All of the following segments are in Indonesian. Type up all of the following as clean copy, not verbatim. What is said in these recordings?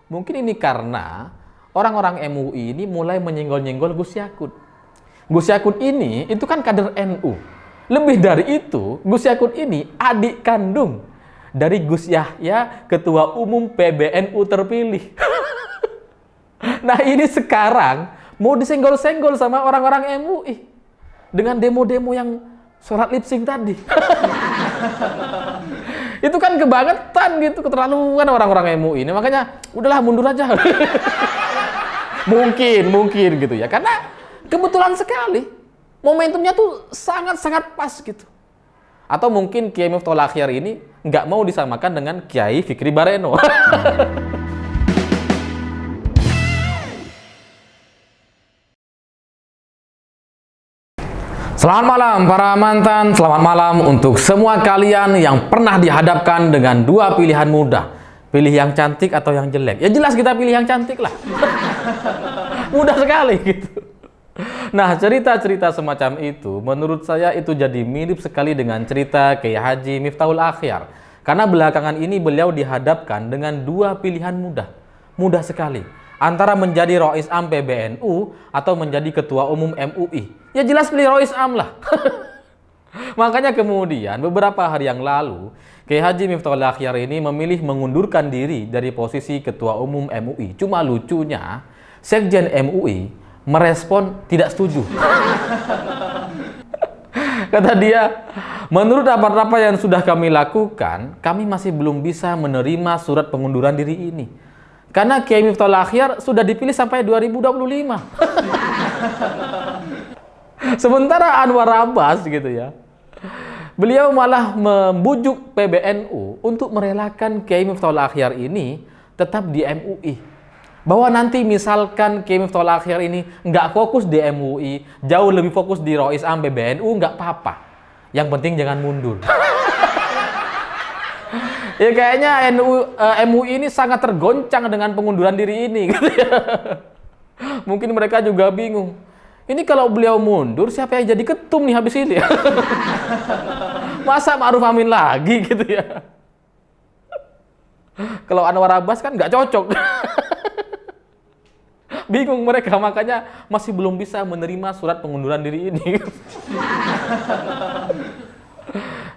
Mungkin ini karena orang-orang MUI ini mulai menyenggol-nyenggol Gus Yakut. Gus Yakut ini itu kan kader NU. Lebih dari itu, Gus Yakut ini adik kandung dari Gus Yahya, Ketua Umum PBNU terpilih. Nah ini sekarang mau disenggol-senggol sama orang-orang MUI dengan demo-demo yang sholat lip sync tadi. Itu kan kebangetan gitu, keterlaluan orang-orang MUI ini. Makanya udahlah mundur aja. mungkin gitu ya. Karena kebetulan sekali momentumnya tuh sangat-sangat pas gitu. Atau mungkin Kiai Miftahul Akhyar ini nggak mau disamakan dengan Kiai Fikri Bareno. Selamat malam para mantan, selamat malam untuk semua kalian yang pernah dihadapkan dengan dua pilihan mudah. Pilih yang cantik atau yang jelek. Ya jelas kita pilih yang cantik lah. Mudah sekali gitu. Nah, cerita-cerita semacam itu menurut saya itu jadi mirip sekali dengan cerita Kiai Haji Miftahul Akhyar. Karena belakangan ini beliau dihadapkan dengan dua pilihan mudah. Mudah sekali. Antara menjadi Rois Am PBNU atau menjadi Ketua Umum MUI. Ya jelas pilih Rois Am lah. Makanya kemudian beberapa hari yang lalu Kiai Haji Miftahul Akhyar ini memilih mengundurkan diri dari posisi Ketua Umum MUI. Cuma lucunya Sekjen MUI merespon tidak setuju. Kata dia, menurut rapat-rapat yang sudah kami lakukan, kami masih belum bisa menerima surat pengunduran diri ini. Karena Kiai Miftahul Akhyar sudah dipilih sampai 2025. Sementara Anwar Abbas gitu ya, beliau malah membujuk PBNU untuk merelakan Kiai Miftahul Akhyar ini tetap di MUI. Bahwa nanti misalkan Kiai Miftahul Akhyar ini nggak fokus di MUI, jauh lebih fokus di Rois Am PBNU, nggak apa-apa. Yang penting jangan mundur. Ya kayaknya MUI ini sangat tergoncang dengan pengunduran diri ini. Gitu ya. Mungkin mereka juga bingung. Ini kalau beliau mundur, siapa yang jadi ketum nih habis ini? Masa Ma'ruf Amin lagi gitu ya? Kalau Anwar Abbas kan nggak cocok. Bingung mereka, makanya masih belum bisa menerima surat pengunduran diri ini.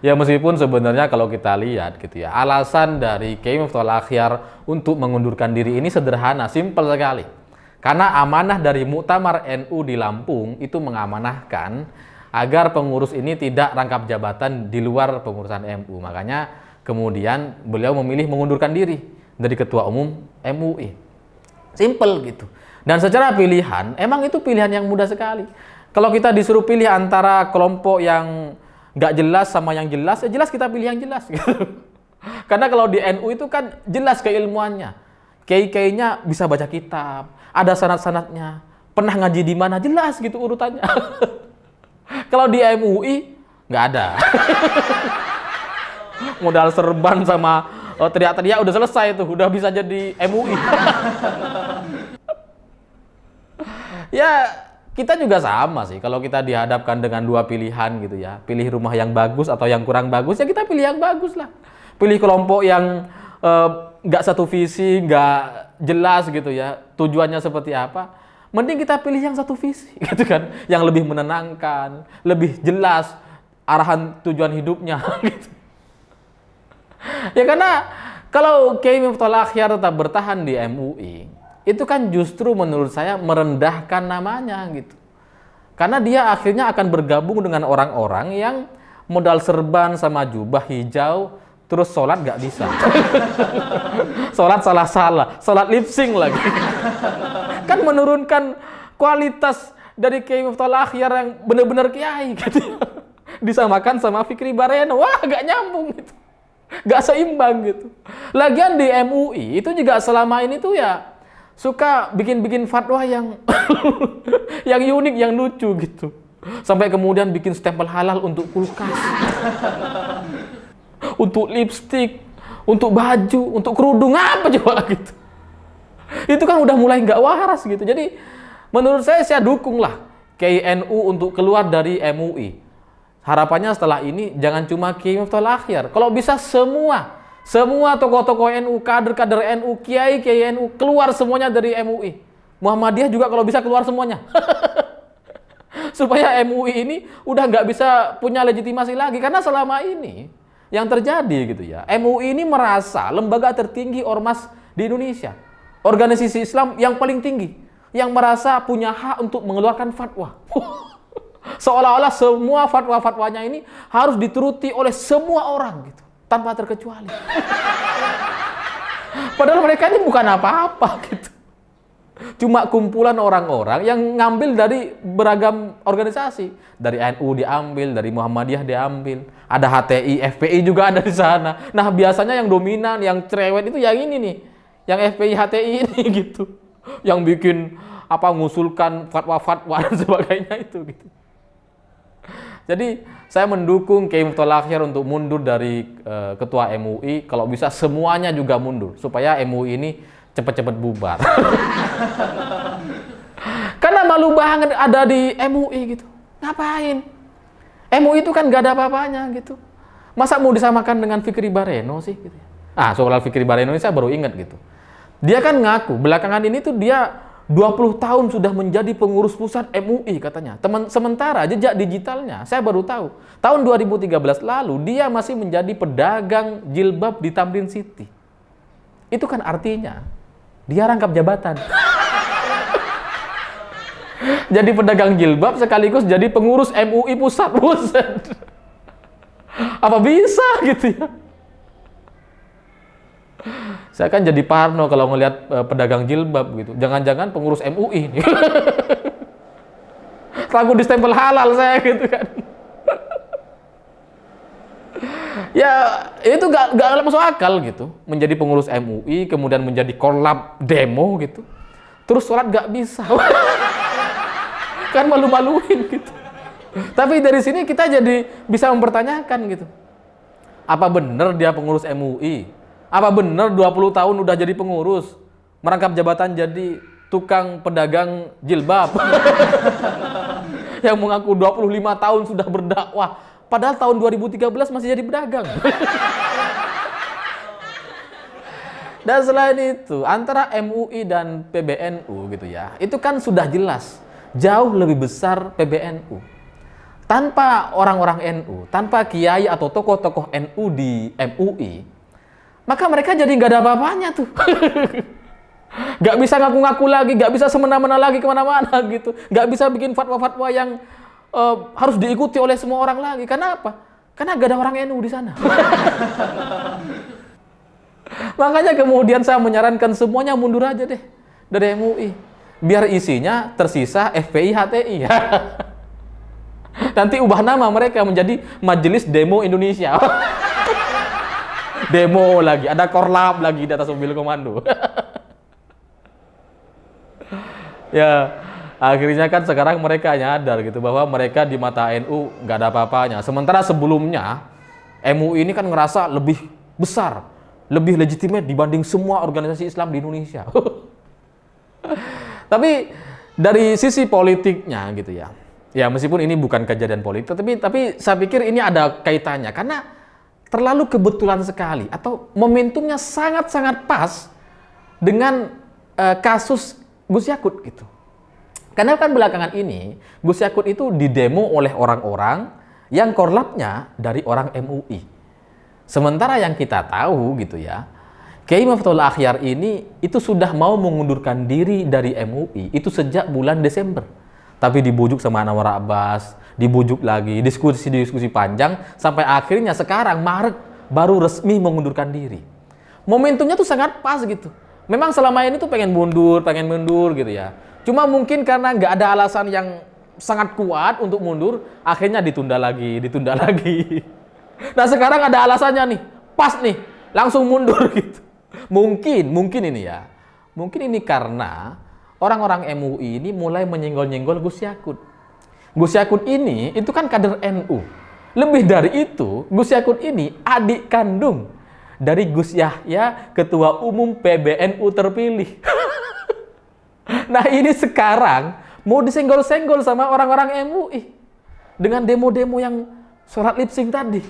Ya meskipun sebenarnya kalau kita lihat gitu ya, alasan dari Kiai Miftahul Akhyar untuk mengundurkan diri ini sederhana, simpel sekali. Karena amanah dari Muktamar NU di Lampung itu mengamanahkan agar pengurus ini tidak rangkap jabatan di luar pengurusan MU. Makanya kemudian beliau memilih mengundurkan diri dari Ketua Umum MUI. Simpel gitu. Dan secara pilihan, emang itu pilihan yang mudah sekali. Kalau kita disuruh pilih antara kelompok yang nggak jelas sama yang jelas, ya jelas kita pilih yang jelas. Gitu. Karena kalau di NU itu kan jelas keilmuannya. Kiai-kiainya bisa baca kitab, ada sanad-sanadnya, pernah ngaji di mana, jelas gitu urutannya. Kalau di MUI, nggak ada. Modal serban sama teriak-teriak udah selesai tuh, udah bisa jadi MUI. Ya, kita juga sama sih. Kalau kita dihadapkan dengan dua pilihan gitu ya, pilih rumah yang bagus atau yang kurang bagus, ya kita pilih yang bagus lah. Pilih kelompok yang nggak satu visi, nggak jelas gitu ya, tujuannya seperti apa. Mending kita pilih yang satu visi, gitu kan, yang lebih menenangkan, lebih jelas arahan tujuan hidupnya. Gitu. Ya karena kalau Kiai Miftahul Akhyar tetap bertahan di MUI, itu kan justru menurut saya merendahkan namanya gitu. Karena dia akhirnya akan bergabung dengan orang-orang yang modal serban sama jubah hijau, terus sholat nggak bisa. Sholat salah-salah, sholat lip sync lagi. Kan menurunkan kualitas dari Kiai Miftahul Akhyar yang benar-benar kiai gitu. Disamakan sama Fikri Bareno, wah nggak nyambung gitu. Nggak seimbang gitu. Lagian di MUI itu juga selama ini tuh ya suka bikin-bikin fatwa yang yang unik, yang lucu gitu. Sampai kemudian bikin stempel halal untuk kulkas, untuk lipstik, untuk baju, untuk kerudung, apa coba gitu. Itu kan udah mulai nggak waras gitu. Jadi menurut saya dukung lah Kiai NU untuk keluar dari MUI. Harapannya setelah ini jangan cuma Kiai Miftahul Akhyar. Kalau bisa Semua tokoh-tokoh NU, kader-kader NU, kiai-kiai NU keluar semuanya dari MUI. Muhammadiyah juga kalau bisa keluar semuanya. Supaya MUI ini udah nggak bisa punya legitimasi lagi. Karena selama ini yang terjadi gitu ya, MUI ini merasa lembaga tertinggi ormas di Indonesia. Organisasi Islam yang paling tinggi. Yang merasa punya hak untuk mengeluarkan fatwa. Seolah-olah semua fatwa-fatwanya ini harus dituruti oleh semua orang gitu. Tanpa terkecuali. Padahal mereka ini bukan apa-apa gitu. Cuma kumpulan orang-orang yang ngambil dari beragam organisasi. Dari NU diambil, dari Muhammadiyah diambil. Ada HTI, FPI juga ada di sana. Nah biasanya yang dominan, yang cerewet itu yang ini nih. Yang FPI, HTI ini gitu. Yang bikin ngusulkan fatwa-fatwa dan sebagainya itu gitu. Jadi saya mendukung Kiai Miftahul Akhyar untuk mundur dari ketua MUI, kalau bisa semuanya juga mundur supaya MUI ini cepat-cepat bubar. Karena malu banget ada di MUI gitu. Ngapain? MUI itu kan gak ada apa-apanya gitu. Masa mau disamakan dengan Fikri Bareno sih gitu. Soal Fikri Bareno ini saya baru ingat gitu. Dia kan ngaku belakangan ini tuh dia 20 tahun sudah menjadi pengurus pusat MUI katanya. Sementara jejak digitalnya, saya baru tahu. Tahun 2013 lalu, dia masih menjadi pedagang jilbab di Tamrin City. Itu kan artinya, dia rangkap jabatan. Jadi pedagang jilbab sekaligus jadi pengurus MUI pusat. Buset. Apa bisa gitu ya? Saya kan jadi parno kalau ngelihat pedagang jilbab gitu. Jangan-jangan pengurus MUI nih. Takut distempel halal saya gitu kan. Ya itu gak masuk akal gitu. Menjadi pengurus MUI, kemudian menjadi korlap demo gitu. Terus sholat gak bisa. Kan malu-maluin gitu. Tapi dari sini kita jadi bisa mempertanyakan gitu. Apa benar dia pengurus MUI? Apa benar 20 tahun udah jadi pengurus? Merangkap jabatan jadi tukang pedagang jilbab. Yang mengaku 25 tahun sudah berdakwah. Padahal tahun 2013 masih jadi pedagang. Dan selain itu, antara MUI dan PBNU gitu ya, itu kan sudah jelas. Jauh lebih besar PBNU. Tanpa orang-orang NU, tanpa kiai atau tokoh-tokoh NU di MUI, maka mereka jadi nggak ada apa-apanya tuh. Nggak bisa ngaku-ngaku lagi, nggak bisa semena-mena lagi kemana-mana gitu. Nggak bisa bikin fatwa-fatwa yang harus diikuti oleh semua orang lagi. Karena apa? Karena nggak ada orang NU di sana. Makanya kemudian saya menyarankan semuanya mundur aja deh dari MUI. Biar isinya tersisa FPI, HTI. Nanti ubah nama mereka menjadi Majelis Demo Indonesia. Demo lagi, ada korlap lagi di atas mobil komando. Ya, akhirnya kan sekarang mereka nyadar gitu bahwa mereka di mata NU nggak ada apa-apanya. Sementara sebelumnya MUI ini kan ngerasa lebih besar, lebih legitimate dibanding semua organisasi Islam di Indonesia. Tapi dari sisi politiknya gitu ya. Ya meskipun ini bukan kejadian politik, tapi saya pikir ini ada kaitannya karena terlalu kebetulan sekali atau momentumnya sangat-sangat pas dengan kasus Gus Yakut gitu. Karena kan belakangan ini Gus Yakut itu didemo oleh orang-orang yang korlapnya dari orang MUI. Sementara yang kita tahu gitu ya, Kiai Miftahul Akhyar ini itu sudah mau mengundurkan diri dari MUI itu sejak bulan Desember. Tapi dibujuk sama Anwar Abbas, dibujuk lagi, diskusi panjang, sampai akhirnya sekarang Maret baru resmi mengundurkan diri. Momentumnya tuh sangat pas gitu. Memang selama ini tuh pengen mundur gitu ya. Cuma mungkin karena nggak ada alasan yang sangat kuat untuk mundur, akhirnya ditunda lagi. Nah sekarang ada alasannya nih, pas nih, langsung mundur gitu. Mungkin ini ya, mungkin ini karena orang-orang MUI ini mulai menyenggol-nyenggol Gus Yakut. Gus Yakut ini itu kan kader NU. Lebih dari itu, Gus Yakut ini adik kandung dari Gus Yahya, Ketua Umum PBNU terpilih. Nah ini sekarang mau disenggol-senggol sama orang-orang MUI dengan demo-demo yang sholat lip sync tadi.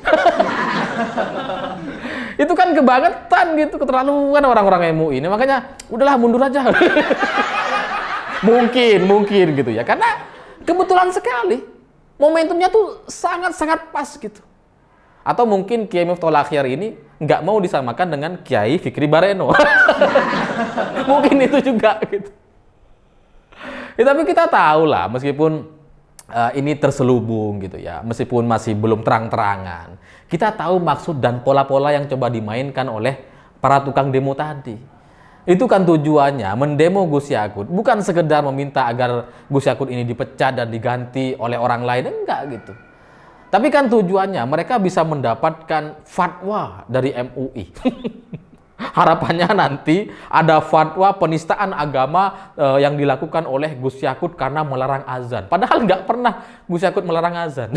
Itu kan kebangetan gitu, keterlaluan orang-orang MUI ini. Makanya udahlah mundur aja. Mungkin gitu ya. Karena kebetulan sekali momentumnya tuh sangat-sangat pas gitu. Atau mungkin Kiai Miftahul Akhyar ini nggak mau disamakan dengan Kiai Fikri Bareno. Mungkin itu juga gitu. Ya, tapi kita tahu lah, meskipun ini terselubung gitu ya, meskipun masih belum terang-terangan, kita tahu maksud dan pola-pola yang coba dimainkan oleh para tukang demo tadi. Itu kan tujuannya mendemo Gus Yakut, bukan sekedar meminta agar Gus Yakut ini dipecat dan diganti oleh orang lain, enggak gitu. Tapi kan tujuannya mereka bisa mendapatkan fatwa dari MUI. Harapannya nanti ada fatwa penistaan agama yang dilakukan oleh Gus Yakut karena melarang azan. Padahal nggak pernah Gus Yakut melarang azan.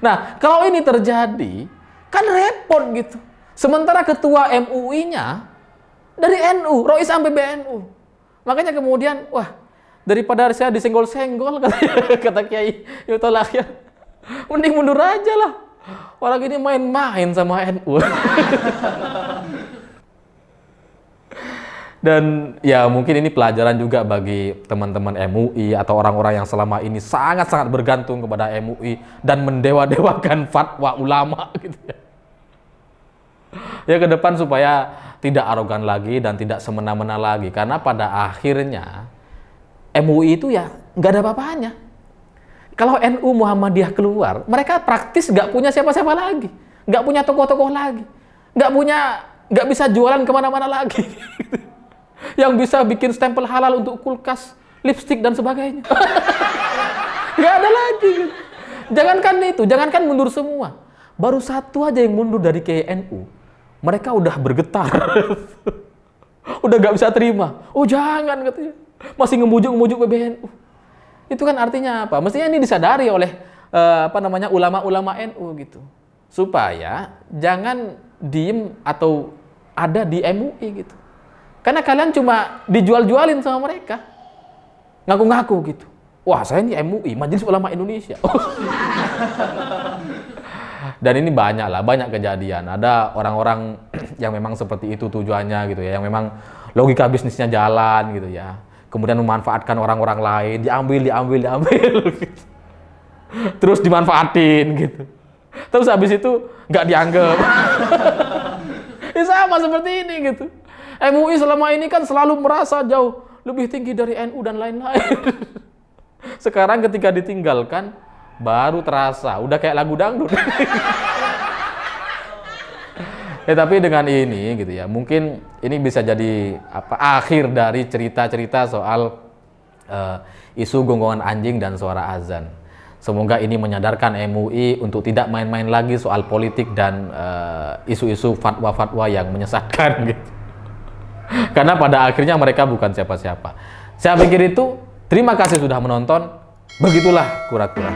Nah, kalau ini terjadi, kan repot gitu. Sementara ketua MUI-nya dari NU, Rois sampai PBNU. Makanya kemudian, wah, daripada saya disenggol-senggol, kata Kiai Miftahul Akhyar, mending mundur aja lah. Orang ini main-main sama NU. Dan ya mungkin ini pelajaran juga bagi teman-teman MUI atau orang-orang yang selama ini sangat-sangat bergantung kepada MUI dan mendewa-dewakan fatwa ulama gitu ya. Ya ke depan supaya tidak arogan lagi dan tidak semena-mena lagi. Karena pada akhirnya MUI itu ya nggak ada apa-apanya. Kalau NU Muhammadiyah keluar, mereka praktis nggak punya siapa-siapa lagi, nggak punya tokoh-tokoh lagi, nggak bisa jualan kemana-mana lagi, yang bisa bikin stempel halal untuk kulkas, lipstik dan sebagainya, nggak ada lagi. Gitu. Jangankan itu, jangankan mundur semua, baru satu aja yang mundur dari KNU, mereka udah bergetar, udah nggak bisa terima. Oh jangan katanya, masih ngemujuk-ngemujuk PBNU. Itu kan artinya apa? Mestinya ini disadari oleh ulama-ulama NU gitu. Supaya jangan diem atau ada di MUI gitu. Karena kalian cuma dijual-jualin sama mereka. Ngaku-ngaku gitu. Wah, saya ini MUI, Majelis Ulama Indonesia. Dan ini banyak kejadian. Ada orang-orang yang memang seperti itu tujuannya gitu ya, yang memang logika bisnisnya jalan gitu ya. Kemudian memanfaatkan orang-orang lain, diambil gitu. Terus dimanfaatin gitu. Terus habis itu nggak dianggap. Ya sama seperti ini gitu. MUI selama ini kan selalu merasa jauh lebih tinggi dari NU dan lain-lain. Sekarang ketika ditinggalkan, baru terasa, udah kayak lagu dangdut. Tapi dengan ini gitu ya, mungkin ini bisa jadi akhir dari cerita-cerita soal isu gonggongan anjing dan suara azan. Semoga ini menyadarkan MUI untuk tidak main-main lagi soal politik dan isu-isu fatwa-fatwa yang menyesatkan gitu. Karena pada akhirnya mereka bukan siapa-siapa. Saya pikir itu. Terima kasih sudah menonton. Begitulah kura-kura.